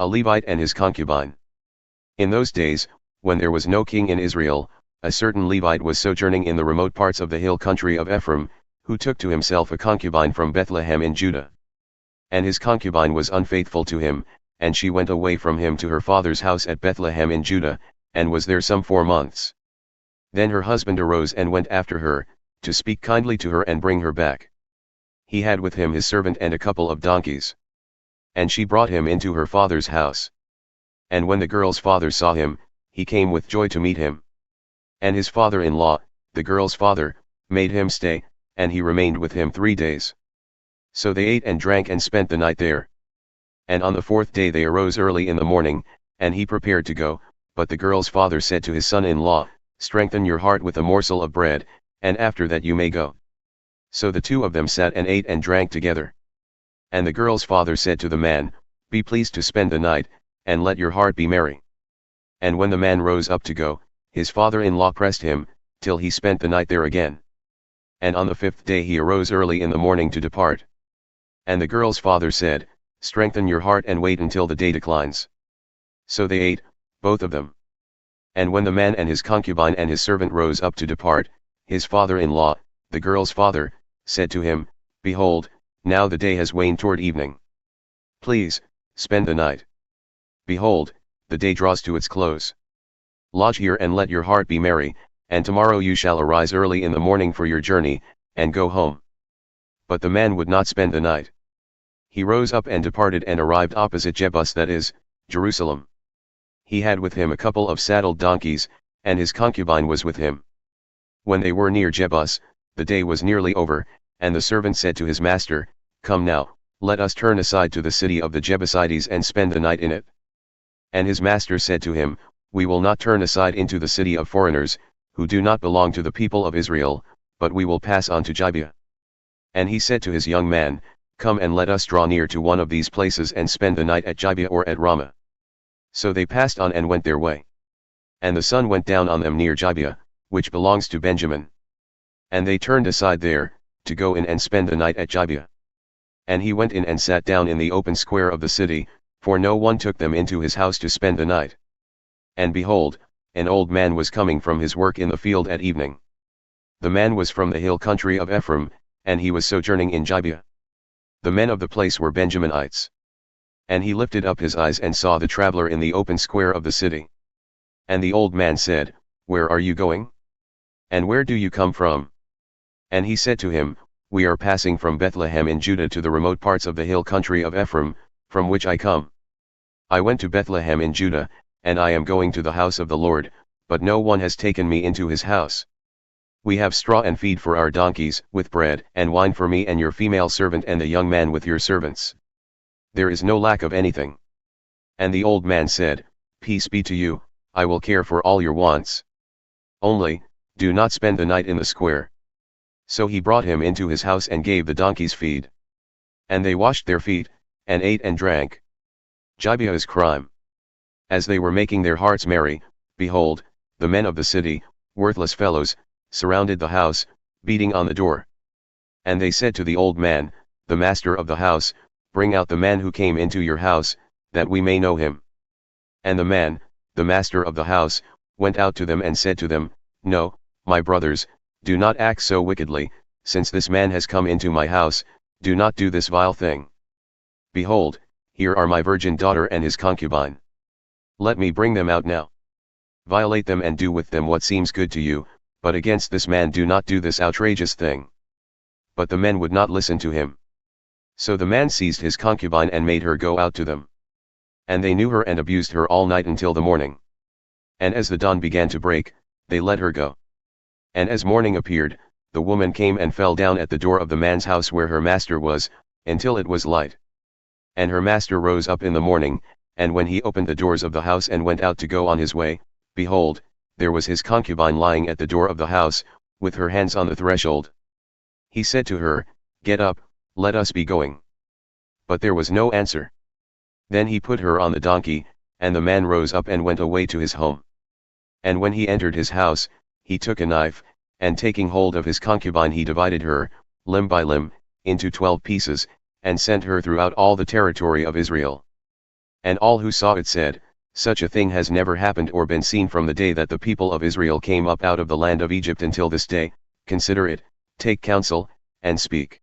A Levite and his concubine. In those days, when there was no king in Israel, a certain Levite was sojourning in the remote parts of the hill country of Ephraim, who took to himself a concubine from Bethlehem in Judah. And his concubine was unfaithful to him, and she went away from him to her father's house at Bethlehem in Judah, and was there some 4 months. Then her husband arose and went after her, to speak kindly to her and bring her back. He had with him his servant and a couple of donkeys. And she brought him into her father's house. And when the girl's father saw him, he came with joy to meet him. And his father-in-law, the girl's father, made him stay, and he remained with him 3 days. So they ate and drank and spent the night there. And on the 4th day they arose early in the morning, and he prepared to go, but the girl's father said to his son-in-law, "Strengthen your heart with a morsel of bread, and after that you may go." So the 2 of them sat and ate and drank together. And the girl's father said to the man, "Be pleased to spend the night, and let your heart be merry." And when the man rose up to go, his father-in-law pressed him, till he spent the night there again. And on the 5th day he arose early in the morning to depart. And the girl's father said, "Strengthen your heart and wait until the day declines." So they ate, both of them. And when the man and his concubine and his servant rose up to depart, his father-in-law, the girl's father, said to him, "Behold, now the day has waned toward evening. Please, spend the night. Behold, the day draws to its close. Lodge here and let your heart be merry, and tomorrow you shall arise early in the morning for your journey, and go home." But the man would not spend the night. He rose up and departed and arrived opposite Jebus, that is, Jerusalem. He had with him a couple of saddled donkeys, and his concubine was with him. When they were near Jebus, the day was nearly over, and the servant said to his master, "Come now, let us turn aside to the city of the Jebusites and spend the night in it." And his master said to him, "We will not turn aside into the city of foreigners, who do not belong to the people of Israel, but we will pass on to Gibeah." And he said to his young man, "Come and let us draw near to one of these places and spend the night at Gibeah or at Ramah." So they passed on and went their way. And the sun went down on them near Gibeah, which belongs to Benjamin. And they turned aside there, to go in and spend the night at Gibeah. And he went in and sat down in the open square of the city, for no one took them into his house to spend the night. And behold, an old man was coming from his work in the field at evening. The man was from the hill country of Ephraim, and he was sojourning in Gibeah. The men of the place were Benjaminites. And he lifted up his eyes and saw the traveler in the open square of the city. And the old man said, "Where are you going? And where do you come from?" And he said to him, "We are passing from Bethlehem in Judah to the remote parts of the hill country of Ephraim, from which I come. I went to Bethlehem in Judah, and I am going to the house of the Lord, but no one has taken me into his house. We have straw and feed for our donkeys, with bread and wine for me and your female servant and the young man with your servants. There is no lack of anything." And the old man said, "Peace be to you, I will care for all your wants. Only, do not spend the night in the square." So he brought him into his house and gave the donkeys feed. And they washed their feet, and ate and drank. Gibeah is crime. As they were making their hearts merry, behold, the men of the city, worthless fellows, surrounded the house, beating on the door. And they said to the old man, the master of the house, "Bring out the man who came into your house, that we may know him." And the man, the master of the house, went out to them and said to them, "No, my brothers, do not act so wickedly, since this man has come into my house, do not do this vile thing. Behold, here are my virgin daughter and his concubine. Let me bring them out now. Violate them and do with them what seems good to you, but against this man do not do this outrageous thing." But the men would not listen to him. So the man seized his concubine and made her go out to them. And they knew her and abused her all night until the morning. And as the dawn began to break, they let her go. And as morning appeared, the woman came and fell down at the door of the man's house where her master was, until it was light. And her master rose up in the morning, and when he opened the doors of the house and went out to go on his way, behold, there was his concubine lying at the door of the house, with her hands on the threshold. He said to her, "Get up, let us be going." But there was no answer. Then he put her on the donkey, and the man rose up and went away to his home. And when he entered his house, he took a knife, and taking hold of his concubine he divided her, limb by limb, into 12 pieces, and sent her throughout all the territory of Israel. And all who saw it said, Such a thing has never happened or been seen from the day that the people of Israel came up out of the land of Egypt until this day. Consider it, take counsel, and speak.